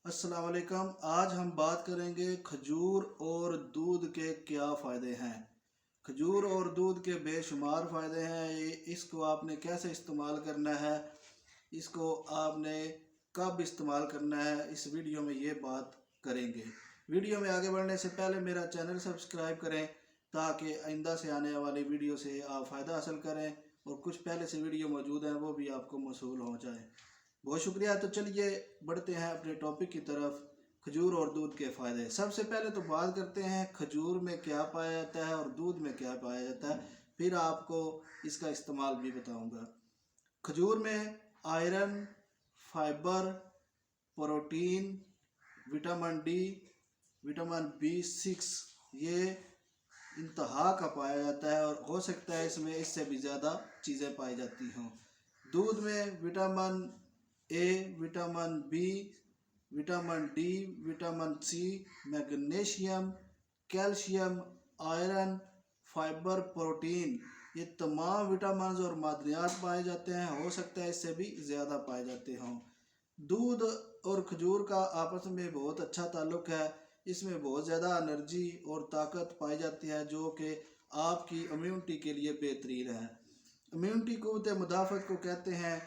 अस्सलाम वालेकुम। आज हम बात करेंगे खजूर और दूध के क्या फ़ायदे हैं। खजूर और दूध के बेशुमार फ़ायदे हैं। इसको आपने कैसे इस्तेमाल करना है, इसको आपने कब इस्तेमाल करना है, इस वीडियो में ये बात करेंगे। वीडियो में आगे बढ़ने से पहले मेरा चैनल सब्सक्राइब करें ताकि आइंदा से आने वाली वीडियो से आप फ़ायदा हासिल करें और कुछ पहले से वीडियो मौजूद हैं वो भी आपको मौसूल हो जाए। बहुत शुक्रिया। तो चलिए बढ़ते हैं अपने टॉपिक की तरफ, खजूर और दूध के फ़ायदे। सबसे पहले तो बात करते हैं खजूर में क्या पाया जाता है और दूध में क्या पाया जाता है, फिर आपको इसका इस्तेमाल भी बताऊंगा। खजूर में iron, fibre, protein, vitamin D, vitamin B6 ये इंतहा का पाया जाता है और हो सकता है इसमें इससे भी ज़्यादा चीज़ें पाई जाती हों। दूध में vitamin A, vitamin B, vitamin D, vitamin C, magnesium, calcium, iron, fibre, protein ये तमाम विटामिन और मादनियात पाए जाते हैं। हो सकता है इससे भी ज़्यादा पाए जाते हों। दूध और खजूर का आपस में बहुत अच्छा ताल्लुक़ है। इसमें बहुत ज़्यादा एनर्जी और ताकत पाई जाती है जो कि आपकी इम्यूनिटी के लिए बेहतरीन है। इम्यूनिटी क़ुव्वत मुदाफ़त को कहते हैं,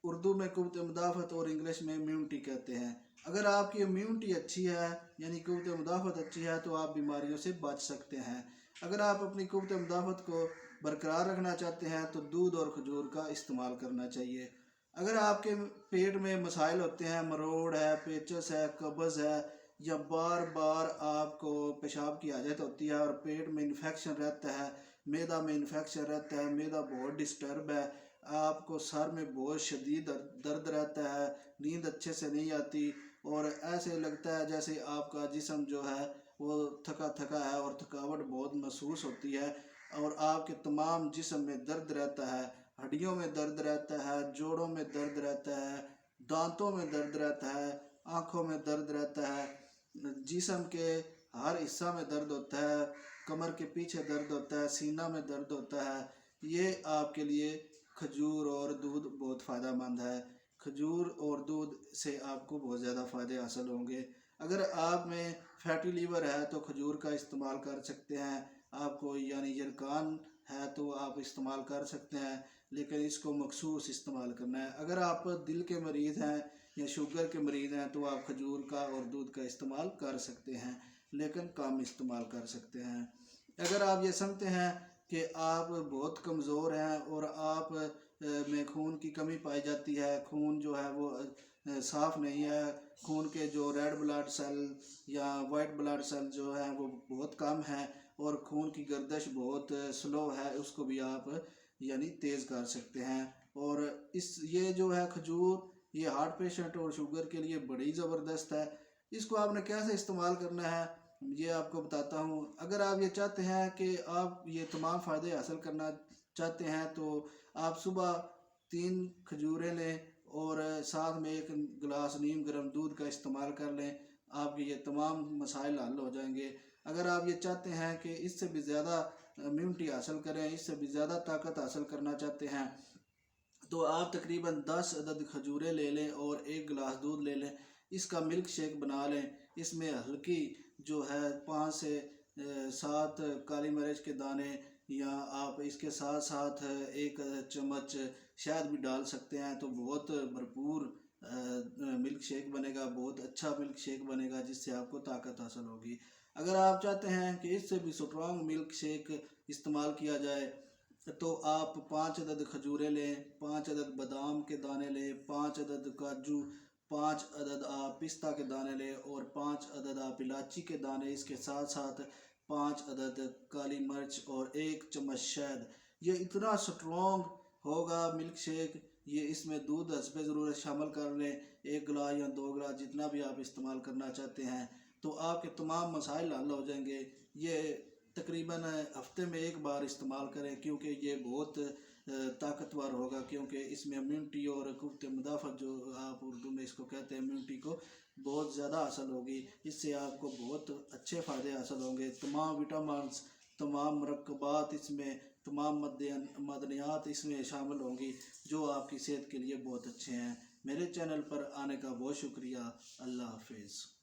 उर्दू में क़ुव्वत मुदाफ़त और इंग्लिश में इम्यूनिटी कहते हैं। अगर आपकी इम्यूनिटी अच्छी है यानी क़ुव्वत मुदाफ़त अच्छी है तो आप बीमारियों से बच सकते हैं। अगर आप अपनी क़ुव्वत मुदाफ़त को बरकरार रखना चाहते हैं तो दूध और खजूर का इस्तेमाल करना चाहिए। अगर आपके पेट में मसाइल होते हैं, मरोड़ है, पेचस है, कब्ज़ है या बार बार आपको पेशाब की आदत होती है और पेट में इन्फेक्शन रहता है, मैदा में इन्फेक्शन रहता है, मैदा बहुत डिस्टर्ब है, आपको सर में बहुत शदीद दर्द रहता है, नींद अच्छे से नहीं आती और ऐसे लगता है जैसे आपका जिस्म जो है वो थका थका है और थकावट बहुत महसूस होती है और आपके तमाम जिस्म में दर्द रहता है, हड्डियों में दर्द रहता है, जोड़ों में दर्द रहता है, दांतों में दर्द रहता है, आँखों में दर्द रहता है, जिस्म के हर हिस्सा में दर्द होता है, कमर के पीछे दर्द होता है, सीना में दर्द होता है। ये आपके लिए खजूर और दूध बहुत फ़ायदा मंद है। खजूर और दूध से आपको बहुत ज़्यादा फ़ायदे हासिल होंगे। अगर आप में फैटी लीवर है तो खजूर का इस्तेमाल कर सकते हैं। आपको यानी यरकान है तो आप इस्तेमाल कर सकते हैं, लेकिन इसको मखसूस इस्तेमाल करना है। अगर आप दिल के मरीज़ हैं या शुगर के मरीज़ हैं तो आप खजूर का और दूध का इस्तेमाल कर सकते हैं, लेकिन कम इस्तेमाल कर सकते हैं। अगर आप ये समझते हैं कि आप बहुत कमज़ोर हैं और आप में खून की कमी पाई जाती है, खून जो है वो साफ़ नहीं है, खून के जो रेड ब्लड सेल या वाइट ब्लड सेल जो है वो बहुत कम है और खून की गर्दिश बहुत स्लो है, उसको भी आप यानी तेज़ कर सकते हैं। और ये जो है खजूर ये हार्ट पेशेंट और शुगर के लिए बड़ी ज़बरदस्त है। इसको आपने कैसे इस्तेमाल करना है ये आपको बताता हूँ। अगर आप ये चाहते हैं कि आप ये तमाम फ़ायदे हासिल करना चाहते हैं तो आप सुबह 3 खजूरें लें और साथ में 1 गिलास नीम गर्म दूध का इस्तेमाल कर लें। आपके ये तमाम मसाइल हल हो जाएंगे। अगर आप ये चाहते हैं कि इससे भी ज़्यादा इम्यूनिटी हासिल करें, इससे भी ज़्यादा ताकत हासिल करना चाहते हैं तो आप तकरीबन 10 अदद खजूरें ले लें और 1 गिलास दूध ले लें। इसका मिल्क शेक बना लें। इसमें हल्की जो है 5 से 7 काली मिर्च के दाने या आप इसके साथ साथ 1 चम्मच शहद भी डाल सकते हैं तो बहुत भरपूर मिल्क शेक बनेगा, बहुत अच्छा मिल्क शेक बनेगा जिससे आपको ताकत हासिल होगी। अगर आप चाहते हैं कि इससे भी स्ट्रॉन्ग मिल्क शेक इस्तेमाल किया जाए तो आप 5 अदद खजूरें लें, 5 अदद बादाम के दाने लें, 5 अदद काजू, 5 अदद आप पिस्ता के दाने लें और 5 अदद आप इलायची के दाने, इसके साथ साथ 5 अदद काली मिर्च और 1 चम्मच शहद। ये इतना स्ट्रॉन्ग होगा मिल्क शेक, ये इसमें दूध हस्बे ज़रूरत शामिल कर लें, 1 गिलास या 2 गिलास जितना भी आप इस्तेमाल करना चाहते हैं तो आपके तमाम मसाइल हल हो जाएंगे। ये तकरीबन हफ्ते में 1 बार इस्तेमाल करें क्योंकि ये बहुत ताकतवर होगा, क्योंकि इसमें इम्यूनिटी और क़ुव्वत मुदाफ़त जो आप उर्दू में इसको कहते हैं इम्यूनिटी को बहुत ज़्यादा हासिल होगी। इससे आपको बहुत अच्छे फ़ायदे हासिल होंगे। तमाम विटामिन्स, तमाम मरकबात इसमें, तमाम मदनियात इसमें शामिल होंगी जो आपकी सेहत के लिए बहुत अच्छे हैं। میرے چینل پر آنے کا بہت شکریہ۔ اللہ حافظ۔